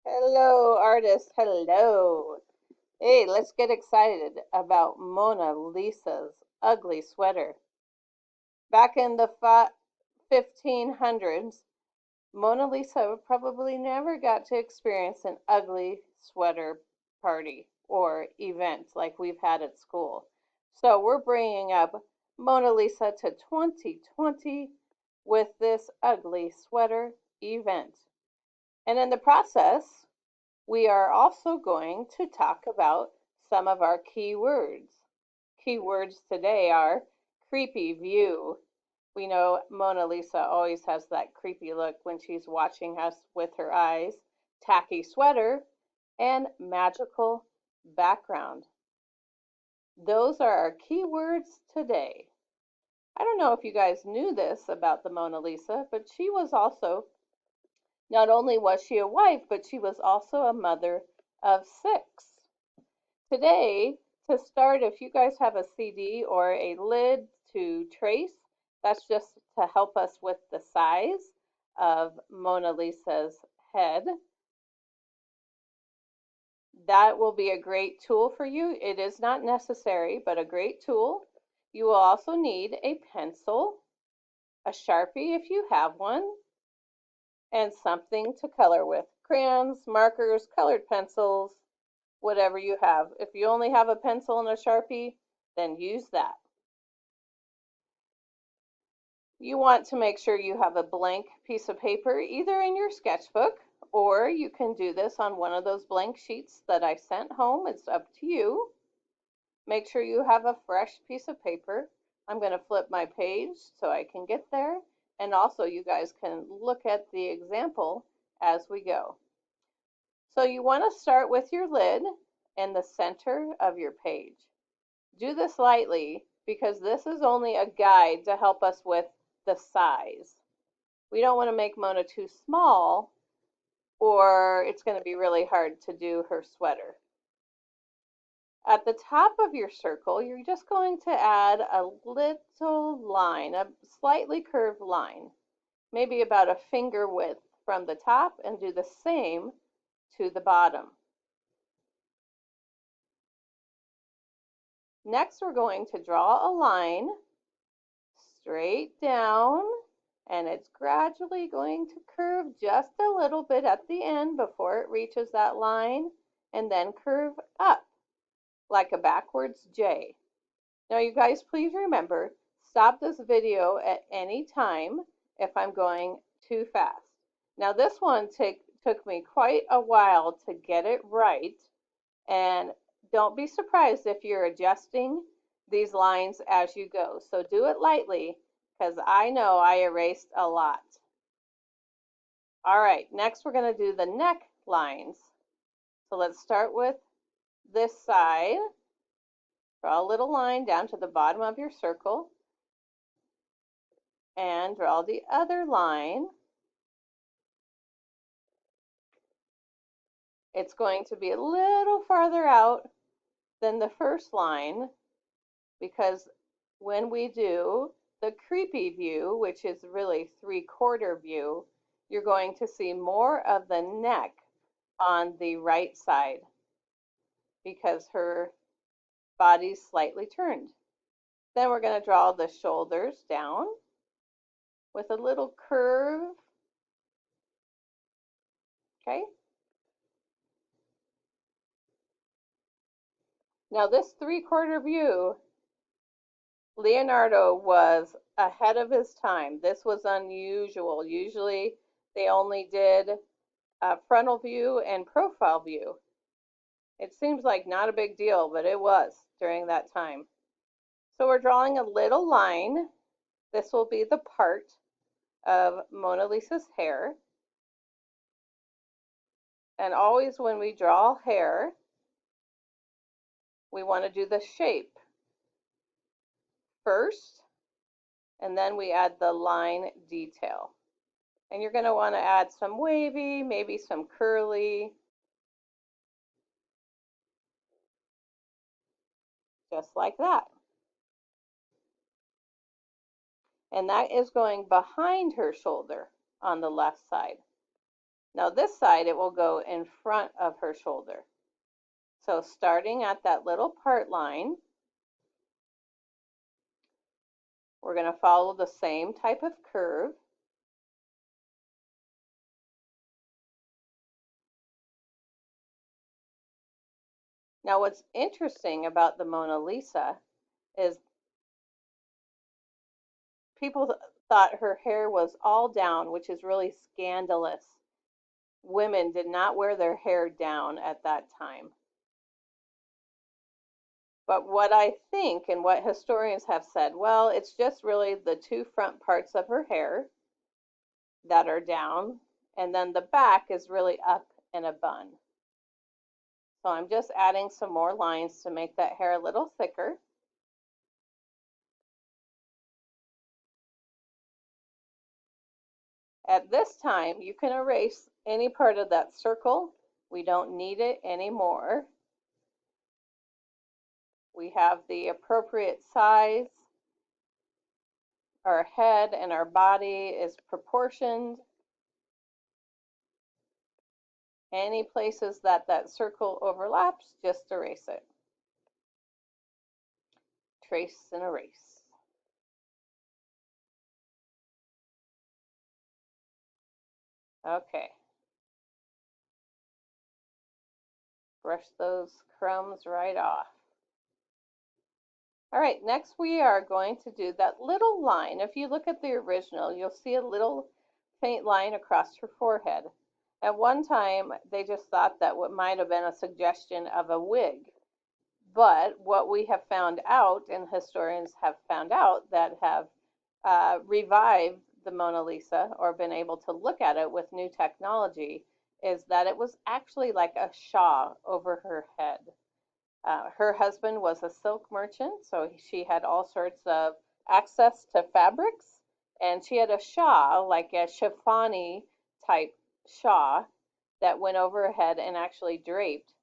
Hello, artist. Hello. Hey, let's get excited about Mona Lisa's ugly sweater. Back in the 1500s, Mona Lisa probably never got to experience an ugly sweater party or event like we've had at school. So we're bringing up Mona Lisa to 2020 with this ugly sweater event. And in the process, we are also going to talk about some of our key words. Key words today are creepy view. We know Mona Lisa always has that creepy look when she's watching us with her eyes, tacky sweater, and magical background. Those are our key words today. I don't know if you guys knew this about the Mona Lisa, but she was also, not only was she a wife, but she was also a mother of six. Today, to start, if you guys have a CD or a lid to trace, that's just to help us with the size of Mona Lisa's head. That will be a great tool for you. It is not necessary, but a great tool. You will also need a pencil, a Sharpie if you have one, and something to color with. Crayons, markers, colored pencils, whatever you have. If you only have a pencil and a Sharpie, then use that. You want to make sure you have a blank piece of paper either in your sketchbook, or you can do this on one of those blank sheets that I sent home. It's up to you. Make sure you have a fresh piece of paper. I'm going to flip my page so I can get there, and also you guys can look at the example as we go. So you want to start with your lid in the center of your page. Do this lightly because this is only a guide to help us with the size. We don't want to make Mona too small or it's going to be really hard to do her sweater. At the top of your circle, you're just going to add a little line, a slightly curved line, maybe about a finger width from the top, and do the same to the bottom. Next, we're going to draw a line straight down, and it's gradually going to curve just a little bit at the end before it reaches that line, and then curve up like a backwards J. Now you guys please remember, stop this video at any time if I'm going too fast. Now this one took me quite a while to get it right, and don't be surprised if you're adjusting these lines as you go. So do it lightly because I know I erased a lot. All right, next we're going to do the neck lines. So let's start with this side. Draw a little line down to the bottom of your circle and draw the other line. It's going to be a little farther out than the first line because when we do the creepy view, which is really 3/4 view, you're going to see more of the neck on the right side because her body's slightly turned. Then we're going to draw the shoulders down with a little curve. Okay. Now this 3/4 view, Leonardo was ahead of his time. This was unusual. Usually they only did frontal view and profile view. It seems like not a big deal, but it was during that time. So we're drawing a little line. This will be the part of Mona Lisa's hair. And always when we draw hair, we want to do the shape first, and then we add the line detail. And you're going to want to add some wavy, maybe some curly, just like that. And that is going behind her shoulder on the left side. Now this side, it will go in front of her shoulder. So starting at that little part line, we're going to follow the same type of curve. Now what's interesting about the Mona Lisa is people thought her hair was all down, which is really scandalous. Women did not wear their hair down at that time. But what I think and what historians have said, well, it's just really the two front parts of her hair that are down, and then the back is really up in a bun. So I'm just adding some more lines to make that hair a little thicker. At this time, you can erase any part of that circle. We don't need it anymore. We have the appropriate size. Our head and our body is proportioned. Any places that that circle overlaps, just erase it. Trace and erase. Okay. Brush those crumbs right off. All right, next we are going to do that little line. If you look at the original, you'll see a little faint line across her forehead. At one time, they just thought that what might have been a suggestion of a wig. But what we have found out, and historians have found out that have revived the Mona Lisa or been able to look at it with new technology, is that it was actually like a shawl over her head. Her husband was a silk merchant, so she had all sorts of access to fabrics, and she had a shawl, like a chiffony type shawl, that went over her head and actually draped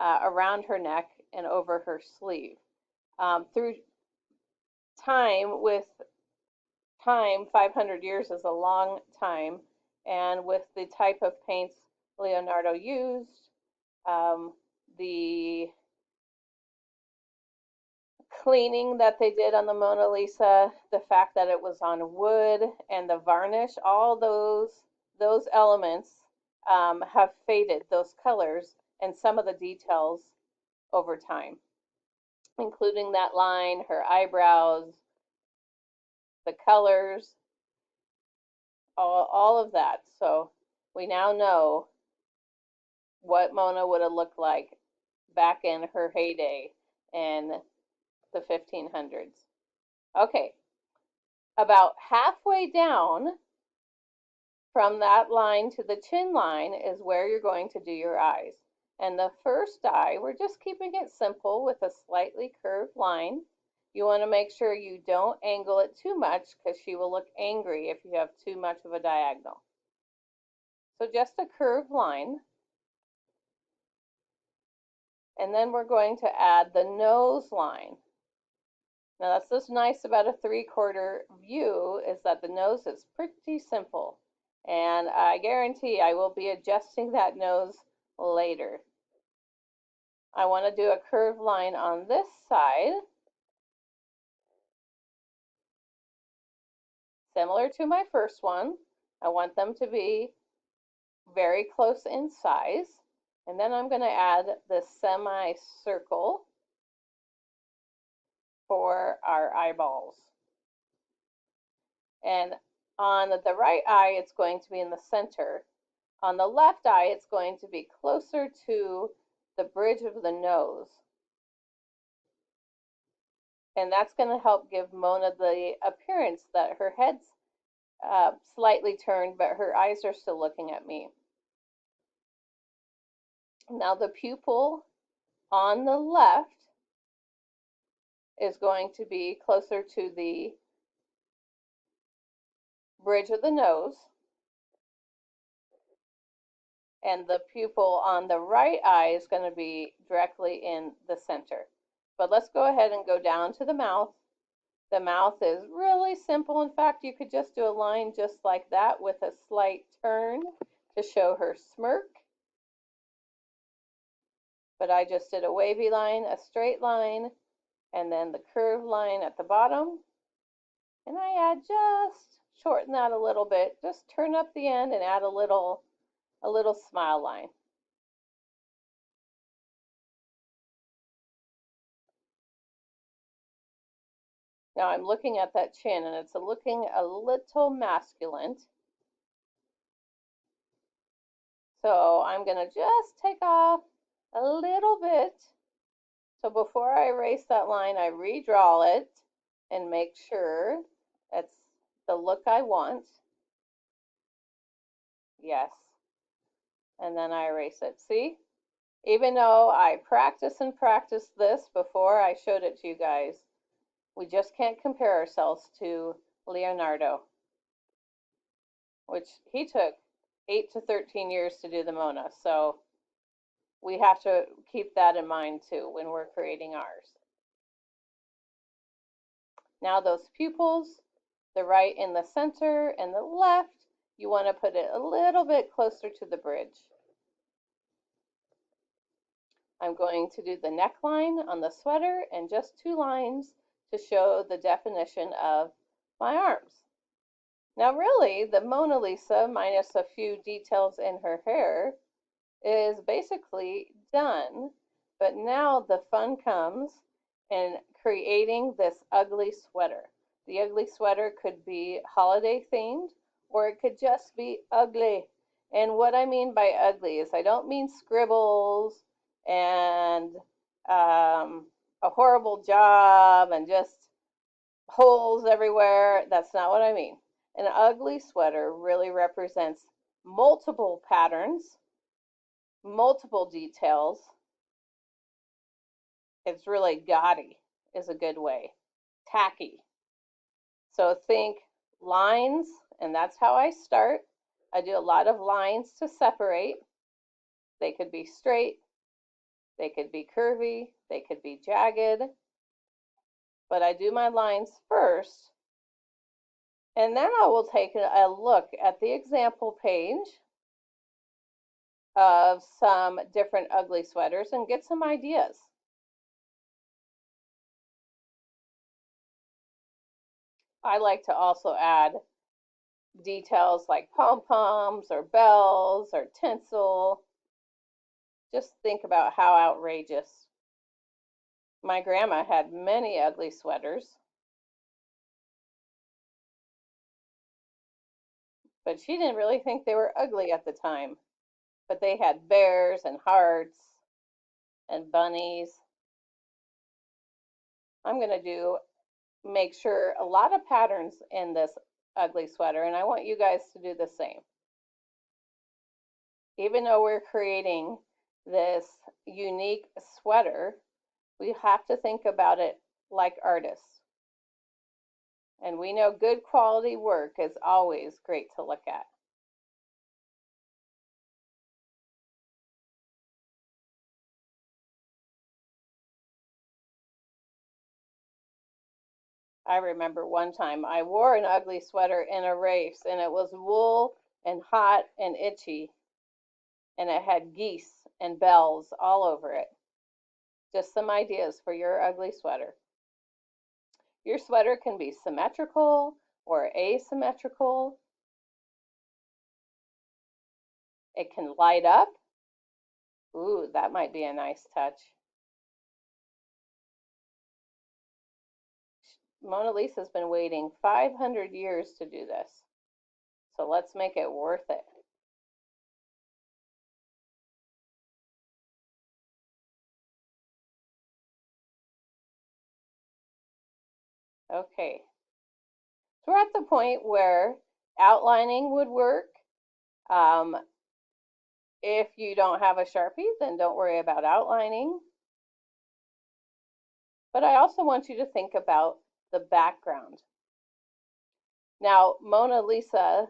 around her neck and over her sleeve. Through time, 500 years is a long time, and with the type of paints Leonardo used, the cleaning that they did on the Mona Lisa, the fact that it was on wood, and the varnish, all those elements have faded, those colors, and some of the details over time, including that line, her eyebrows, the colors, all of that. So we now know what Mona would have looked like back in her heyday in the 1500s. Okay, about halfway down from that line to the chin line is where you're going to do your eyes. And the first eye, we're just keeping it simple with a slightly curved line. You want to make sure you don't angle it too much because she will look angry if you have too much of a diagonal. So just a curved line. And then we're going to add the nose line. Now that's what's nice about a 3/4 view, is that the nose is pretty simple. And I guarantee I will be adjusting that nose later. I want to do a curved line on this side, similar to my first one. I want them to be very close in size. And then I'm going to add the semicircle for our eyeballs. And on the right eye, it's going to be in the center. On the left eye, it's going to be closer to the bridge of the nose. And that's going to help give Mona the appearance that her head's slightly turned, but her eyes are still looking at me. Now the pupil on the left is going to be closer to the bridge of the nose, and the pupil on the right eye is going to be directly in the center. But let's go ahead and go down to the mouth. The mouth is really simple. In fact, you could just do a line just like that with a slight turn to show her smirk, but I just did a wavy line, a straight line, and then the curved line at the bottom. And I just shorten that a little bit, just turn up the end and add a little smile line. Now I'm looking at that chin and it's looking a little masculine. So I'm going to just take off a little bit. So before I erase that line, I redraw it and make sure that's the look I want. Yes. And then I erase it. See? Even though I practiced and practiced this before I showed it to you guys, we just can't compare ourselves to Leonardo, which he took 8 to 13 years to do the Mona. So we have to keep that in mind too when we're creating ours. Now those pupils, the right in the center and the left, you want to put it a little bit closer to the bridge. I'm going to do the neckline on the sweater and just 2 lines to show the definition of my arms. Now really, the Mona Lisa, minus a few details in her hair, is basically done. But now the fun comes in creating this ugly sweater. The ugly sweater could be holiday themed, or it could just be ugly. And what I mean by ugly is I don't mean scribbles and a horrible job and just holes everywhere. That's not what I mean. An ugly sweater really represents multiple patterns, multiple details. It's really gaudy is a good way. Tacky. So think lines, and that's how I start. I do a lot of lines to separate. They could be straight, they could be curvy, they could be jagged, but I do my lines first, and then I will take a look at the example page of some different ugly sweaters and get some ideas. I like to also add details like pom-poms or bells or tinsel. Just think about how outrageous. My grandma had many ugly sweaters, but she didn't really think they were ugly at the time. But they had bears and hearts and bunnies. I'm going to make sure a lot of patterns in this ugly sweater, and I want you guys to do the same. Even though we're creating this unique sweater, we have to think about it like artists. And we know good quality work is always great to look at. I remember one time I wore an ugly sweater in a race, and it was wool and hot and itchy, and it had geese and bells all over it. Just some ideas for your ugly sweater. Your sweater can be symmetrical or asymmetrical. It can light up. Ooh, that might be a nice touch. Mona Lisa's been waiting 500 years to do this. So let's make it worth it. Okay. So we're at the point where outlining would work. If you don't have a Sharpie, then don't worry about outlining. But I also want you to think about the background. Now, Mona Lisa,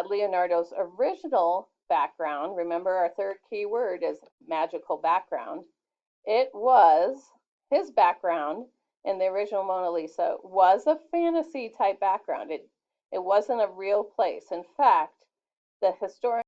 Leonardo's original background, remember our third key word is magical background. It was, his background in the original Mona Lisa was a fantasy type background. It wasn't a real place. In fact, the historian